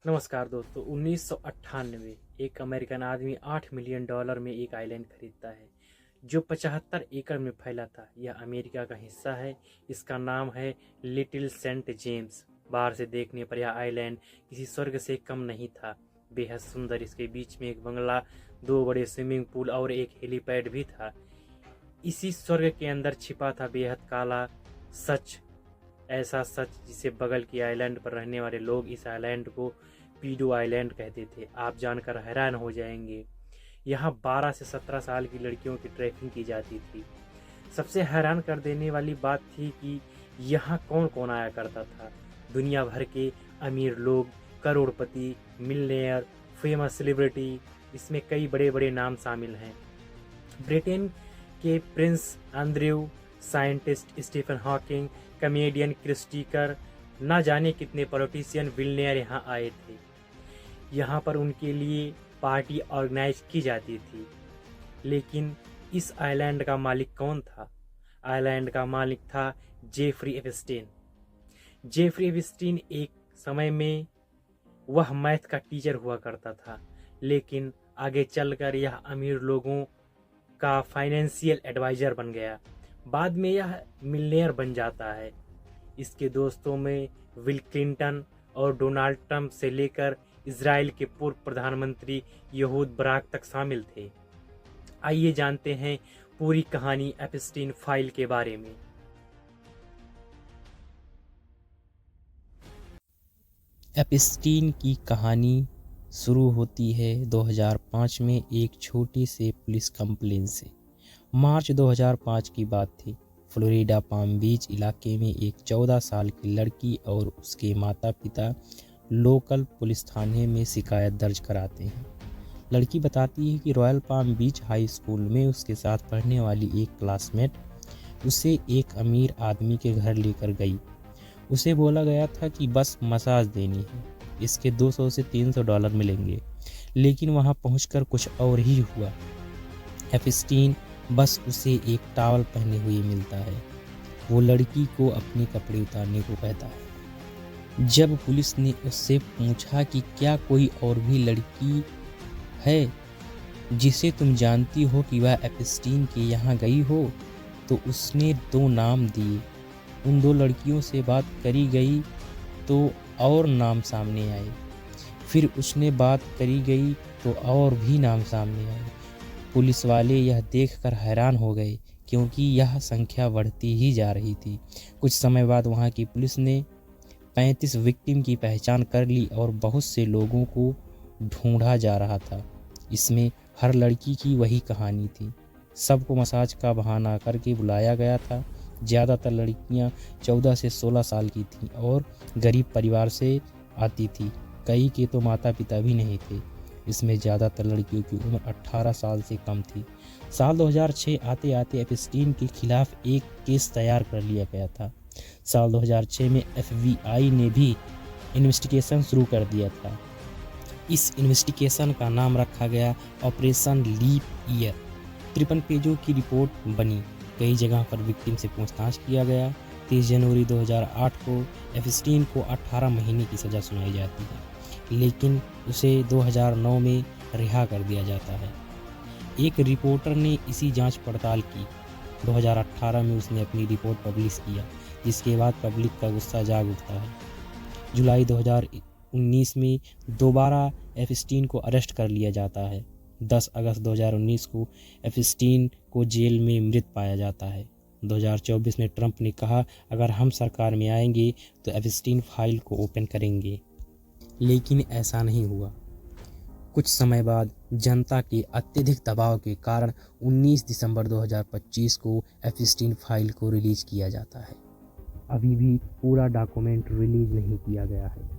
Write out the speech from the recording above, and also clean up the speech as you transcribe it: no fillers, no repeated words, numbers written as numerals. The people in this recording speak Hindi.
नमस्कार दोस्तों। 1998 एक अमेरिकन आदमी $8 मिलियन में एक आइलैंड खरीदता है जो 75 एकड़ में फैला था। यह अमेरिका का हिस्सा है। इसका नाम है लिटिल सेंट जेम्स। बाहर से देखने पर यह आइलैंड किसी स्वर्ग से कम नहीं था। बेहद सुंदर। इसके बीच में एक बंगला, दो बड़े स्विमिंग पूल और एक हेलीपैड भी था। इसी स्वर्ग के अंदर छिपा था बेहद काला सच। ऐसा सच जिसे बगल की आइलैंड पर रहने वाले लोग इस आइलैंड को पीडो आइलैंड कहते थे। आप जानकर हैरान हो जाएंगे, यहाँ 12 से 17 साल की लड़कियों की ट्रैकिंग की जाती थी। सबसे हैरान कर देने वाली बात थी कि यहाँ कौन कौन आया करता था। दुनिया भर के अमीर लोग, करोड़पति, मिलियनेयर, फेमस सेलिब्रिटी। इसमें कई बड़े बड़े नाम शामिल हैं। ब्रिटेन के Prince Andrew, scientist Stephen Hawking, comedian Chris Tucker, ना जाने कितने पॉलिटिशियन, बिलियनियर यहाँ आए थे। यहाँ पर उनके लिए पार्टी ऑर्गेनाइज की जाती थी। लेकिन इस आइलैंड का मालिक कौन था? आइलैंड का मालिक था जेफरी एप्स्टीन। जेफरी एप्स्टीन एक समय में वह मैथ का टीचर हुआ करता था, लेकिन आगे चलकर यह अमीर लोगों का फाइनेंशियल एडवाइजर बन गया। बाद में यह मिलियनेयर बन जाता है। इसके दोस्तों में बिल क्लिंटन और डोनाल्ड ट्रंप से लेकर इजराइल के पूर्व प्रधानमंत्री यहूद बराक तक शामिल थे। आइए जानते हैं पूरी कहानी एप्स्टीन फाइल के बारे में। एप्स्टीन की कहानी शुरू होती है 2005 में एक छोटी से पुलिस कंप्लेन से। मार्च 2005 की बात थी। फ्लोरिडा पाम बीच इलाके में एक 14 साल की लड़की और उसके माता पिता लोकल पुलिस थाने में शिकायत दर्ज कराते हैं। लड़की बताती है कि रॉयल पाम बीच हाई स्कूल में उसके साथ पढ़ने वाली एक क्लासमेट उसे एक अमीर आदमी के घर लेकर गई। उसे बोला गया था कि बस मसाज देनी है, इसके $200 से $300 मिलेंगे। लेकिन वहां पहुंचकर कुछ और ही हुआ। एप्स्टीन बस उसे एक टॉवल पहने हुए मिलता है। वो लड़की को अपने कपड़े उतारने को कहता है। जब पुलिस ने उससे पूछा कि क्या कोई और भी लड़की है जिसे तुम जानती हो कि वह एप्स्टीन के यहाँ गई हो, तो उसने 2 नाम दिए। उन 2 लड़कियों से बात करी गई तो और नाम सामने आए। फिर उसने बात करी गई तो और भी नाम सामने आए। पुलिस वाले यह देखकर हैरान हो गए, क्योंकि यह संख्या बढ़ती ही जा रही थी। कुछ समय बाद वहां की पुलिस ने 35 विक्टिम की पहचान कर ली और बहुत से लोगों को ढूंढा जा रहा था। इसमें हर लड़की की वही कहानी थी। सबको मसाज का बहाना करके बुलाया गया था। ज़्यादातर लड़कियां 14 से 16 साल की थीं और गरीब परिवार से आती थी। कई के तो माता पिता भी नहीं थे। इसमें ज़्यादातर लड़कियों की उम्र 18 साल से कम थी। साल 2006 आते आते एप्स्टीन के खिलाफ एक केस तैयार कर लिया गया था। साल 2006 में FBI ने भी इन्वेस्टिगेशन शुरू कर दिया था। इस इन्वेस्टिगेशन का नाम रखा गया ऑपरेशन लीप ईयर। 53 पेजों की रिपोर्ट बनी। कई जगह पर विक्टिम से पूछताछ किया गया। 30 जनवरी 2008 को एप्स्टीन को 18 महीने की सज़ा सुनाई जाती है, लेकिन उसे 2009 में रिहा कर दिया जाता है। एक रिपोर्टर ने इसी जांच पड़ताल की। 2018 में उसने अपनी रिपोर्ट पब्लिश किया, जिसके बाद पब्लिक का गुस्सा जाग उठता है। जुलाई 2019 में दोबारा एप्स्टीन को अरेस्ट कर लिया जाता है। 10 अगस्त 2019 को एप्स्टीन को जेल में मृत पाया जाता है। 2024 में ट्रंप ने कहा, अगर हम सरकार में आएंगे तो एप्स्टीन फाइल को ओपन करेंगे। लेकिन ऐसा नहीं हुआ। कुछ समय बाद जनता के अत्यधिक दबाव के कारण 19 दिसंबर 2025 को एप्स्टीन फाइल को रिलीज किया जाता है। अभी भी पूरा डॉक्यूमेंट रिलीज नहीं किया गया है।